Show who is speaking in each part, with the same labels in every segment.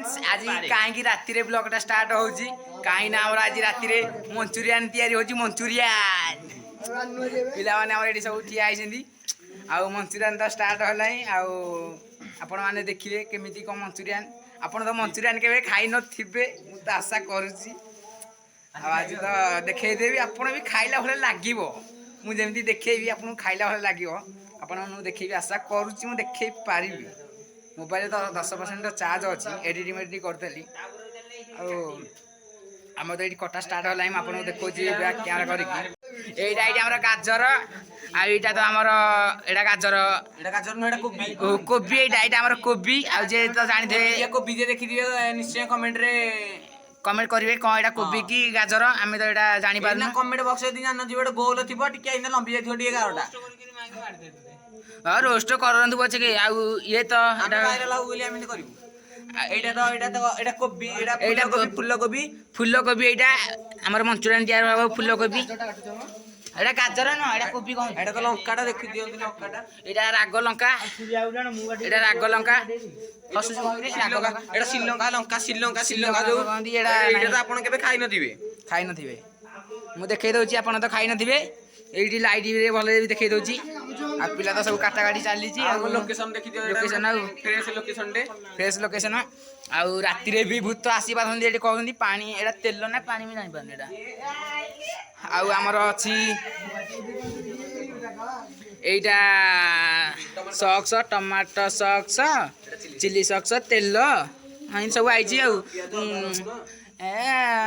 Speaker 1: friends आज कहीं राति ब्लॉगटा स्टार्ट हो कहीं आज राति मंचूरियन तैयारी हो मंचूरियन पिला माने सब ठिया आउ मंचूरियन तो स्टार्ट है आपण मैंने देखिए केमी कौन मंचूरियन आपड़ तो मंचूरियन के खाई नो तो आशा करुच्ची आज तो देखदेवी आप भी खाइला भाई लगे मुझे देखी आपको खाइला भाई लगे आपण देखी आशा करुच्ची मुझे देख पारि मोबाइल तो 10% चार्ज अच्छी एडिट मेडिट करी आम तो ये कटा स्टार्ट है आपको देखो क्या करके गाजर आईटा तो आमर एटा गाजर कोबी यहाँ कोबी आजे तो जानते कोबी जे देखी निश्चय कमेंट रे कमेंट करेंगे कौन यहाँ कोबी की गाजर आम तो यहाँ जानी पार कमेंट बक्स जान गोटे गोल थी लंबी जाइए गारटा हाँ रोस्ट करूँ पचे ये तो फुलकोबी यहाँ आम मंचूरियन तैयार हम फुलकोबी एटा गाजर न एटा कोबी कौन एटा तो लंकाटा देखि दियो लंकाटा एटा राग लंका एटा राग लंका एटा श्रीलंका लंका श्रीलंका श्रीलंका जो एटा तो आपण केबे खाइ नथिबे मु देखै दउची आपण तो खाइ नथिबे एठी लाइट रे भले देखै दउची आ पिला तो सब काटा काटी चली छी आ लोकेशन देखि दियो लोकेशन आ फ्रेश लोकेशन आ राति रे भी भूत आसी पाथन एठी कहउनी पानी एटा तेल ना पानी भी नाही पानी एटा आउ आमर अच्छी एटा socks tomato socks chilli socks तेल सब आई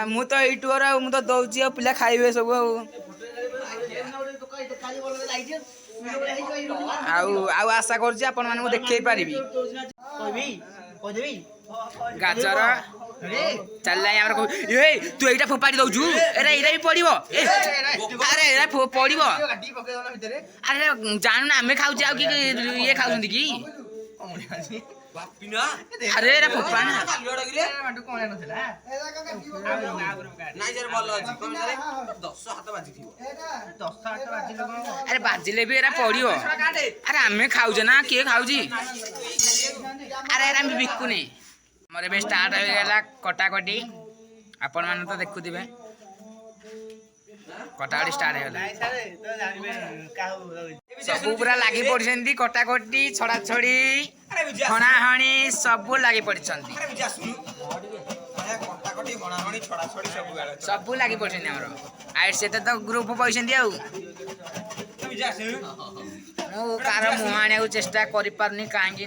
Speaker 1: मु तो यूट्यूबर मु तो दौची पिला खाइबे सब आशा करछि आपण माने देखै पारिबी गाजर चल ये तू यहाँ फोपाड़ी दौचु अरे भी पड़ो अरे पड़ो अरे जानू ना आम खाऊ ये खाऊ कि अरे फोपा अरे बाजिले भी पड़ो अरे आम खाऊ ना किए खाऊ अरे बिकुने मोर भी स्टार्ट हो गला कटाकटी आपण मैंने तो देखुवे कटाकटी स्टार्ट हो गला सब पूरा लगी पड़ी कटाकटी छड़ा छड़ी हणाहणी सब लगी पड़ी सब लगी पड़ी आर से तो ग्रुप पैसे मु कार मुह आने चेष्टा करें कहीं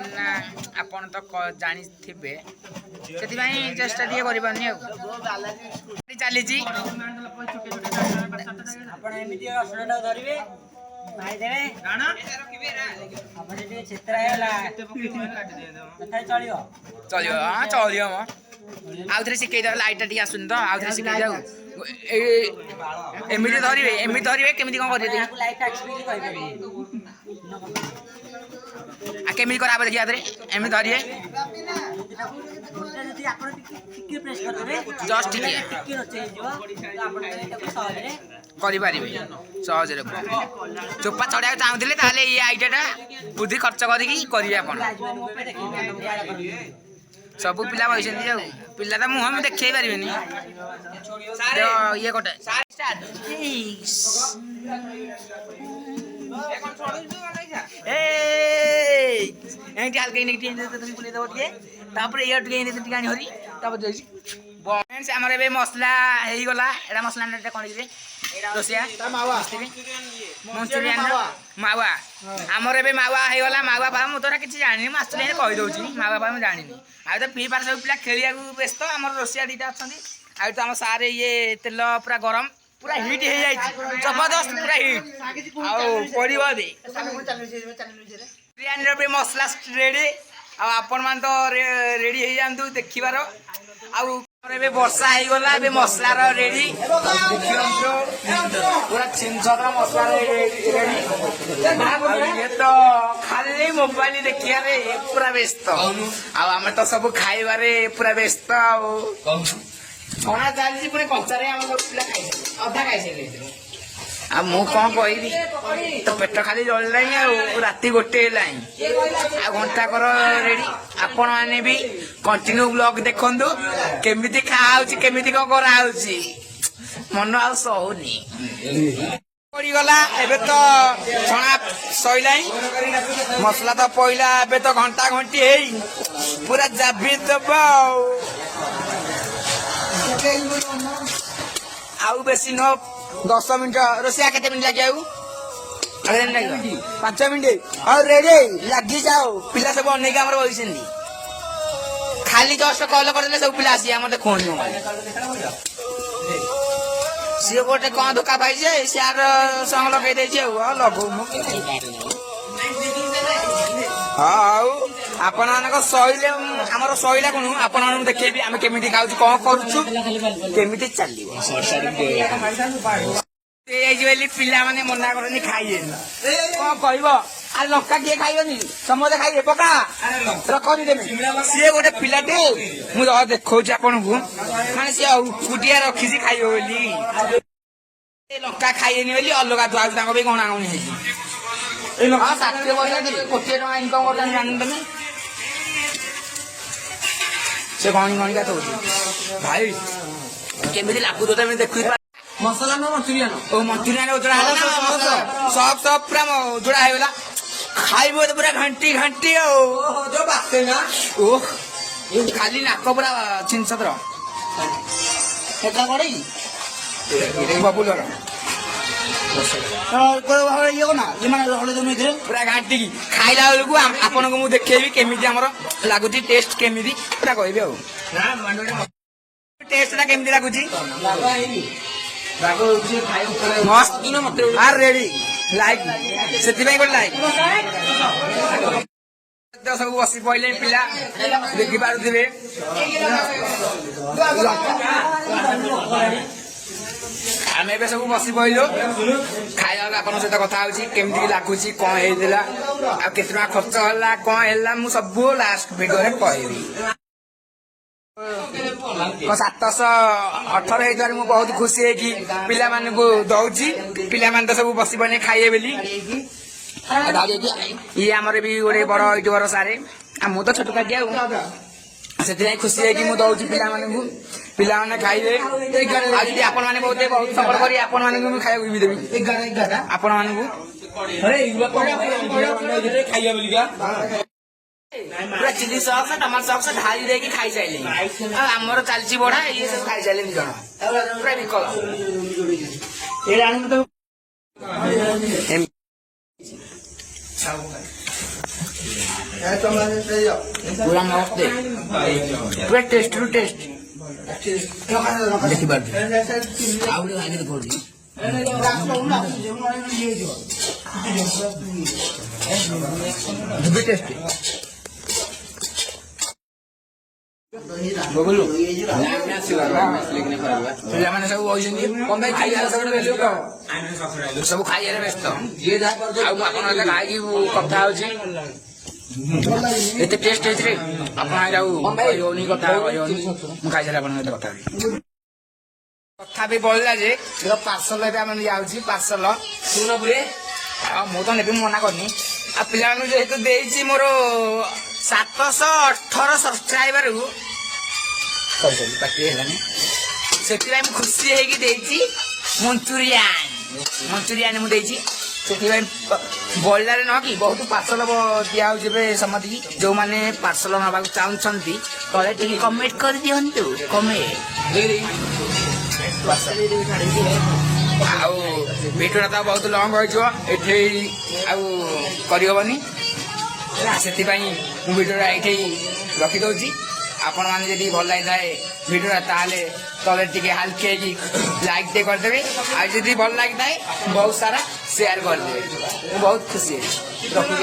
Speaker 1: आपन तो जानी से चेष्टा टे कर चली चलिए हाँ चलिए आउ थे शिखे लाइट टी आसुन तो आउ थे शिखे जाऊ एमती धरवे केमी कौन कर केमी करा देखिए एम धरिए जस्ट करें सहज चोपा चढ़ा चाहूले ये आइडिया बुद्धि खर्च करेंगे सब पिला बस पिला तो मुह में देखे पारे ये कटे हल्के फ्रेंड्स आमर ए मसला हो गला एटा मसला कौन रोसिया मंचूरियन मावा आमर ए मावा हो गला मावा फा मुझे किसी जानी आसुले कहीदे मावा फा जानी आ तो फ्री फायर सब पिला खेलिया व्यस्त आम रोसिया दीटा अच्छा आ तो आम सार ये तेल पूरा गरम पूरा हिट हो जाए जबरदस्त पूरा हिट पड़ो बिरयानी मसला रेडी आपण मान तो रेडी हो जातु देखिबार वर्षा हो गला मसलार रेडी पूरा छिनछतर मसला रेडी ये तो खाली मोबाइल देखिया पूरा व्यस्त आम तो सब खाइबारे पूरा व्यस्त छणा चलती पुणी कंचारे पिला खाई अधा खाई आ मु कौन कहबी तो पेट खाली जल्लानी राति गोटे हेलानी आ घंटा कर रेडी आपण मैंने भी कंटिन्यू ब्लॉग देखंतु केमिति खाउची केमिति को कराउची मन आ सहूनी पड़गला एबे तो छणा सइलाई मसला तो पइला एबे तो घंटा घंटी हेई पूरा जाबी दबा आउ बेसी न 10 मिनट रोसिया केते मिनट लागे आउ 5 मिनट और रेडी लगी जाओ पिला सब अनेक हमर बइसेंदी खाली जस्ट कॉल करले सब पिला आसी हम देखोन सी गोटे कौन धोखा पाई सियार संग लगे लगू हाँ आपण मान शैली आमर शैला कौन आपण देखी आम केमी खाऊ कौन करुचु केमी चलो पिला मैंने मना करनी खाइए कौन कह लंका किए खाइबनी समझे खाइए पका रखनी सी गोटे पिलाटे मुझे देखा आपन को माने सी कुटिया रखी खाइब बोली लंका खाइनी बोली अलग धुआ गणा गणी हाँ 60 वर्ष कोटी टका इनकम कर जानी तुम से गणी गणिका तो भाई केमी लगू तो देख मसला ना मंचूरियन ओ मंचूरियन जोड़ा है ना सब सब पूरा जोड़ा है वाला खाइबो तो पूरा घंटी घंटी ओ जो बात ना ओ खाली नाक पूरा छिनसतर एटा कड़ी ये बबुलर ये ना ये माने हले तुम इधर पूरा घंटी की खाइला बेलू आपन को मु देखेबी केमिति हमर लागुची टेस्ट केमिति पूरा कहबी आ टेस्ट ना केमिति लागुची मस्त आर रेडी लाइक से लाइक सब बसी पड़े पिला देखी पारे आम ए सब बसी पड़ो खाया आप सहित कथा केमी लगुच कौन होता आ के खर्च है कौन है मुझे सब लास्ट वीडियो कहबी 718 है बहुत खुशी है कि पिला मान को दौची पिला मान तो सब बसी बने खाइए बोली ये आमर भी गोटे बड़ यूट्यूबर सारे मु तो छोट काटिया से खुशी है कि मुझे दौची पिला को पिला मैंने खाइबे आज आपण मैंने बहुत सफर कर आपण मैंने खाया भी देवी आपण मान पूरा चिली सॉस टमाटो सॉस ढाली देकी खाई सारे आमर चलची बड़ा ये सब खाई सारे जन पूरा विकल पूरा मस्त पूरा टेस्ट टू टेस्ट देखी पार्टी आउटे आगे तो कोड़ी टेस्ट बबलू पिलाने सब सब खाइए व्यस्त खाई कथा एत टेस्ट है कथा खाई सारे कथा कथा भी बढ़ला जे पार्सल जाऊँगी पार्सल मु तो नेबी मना करनी आ पिला जेहेतु देती मोर 718 सब्सक्राइबर से खुशी है मंचूरियन मुझे बल्ला न कि बहुत पार्सल दिहे समति की जो मैंने पार्सल ना चाहते तले कमेंट कर दिंतु कमेंट वीडियो तो बहुत लंग होनी से वीडियो ये रखीदे आपण मैंने जी भल लगी थाए वीडियो ताले तले टे हाल्के लाइक टे करदे आदि भल लगी थाए बहुत सारा शेयर करदे बहुत खुशी रखी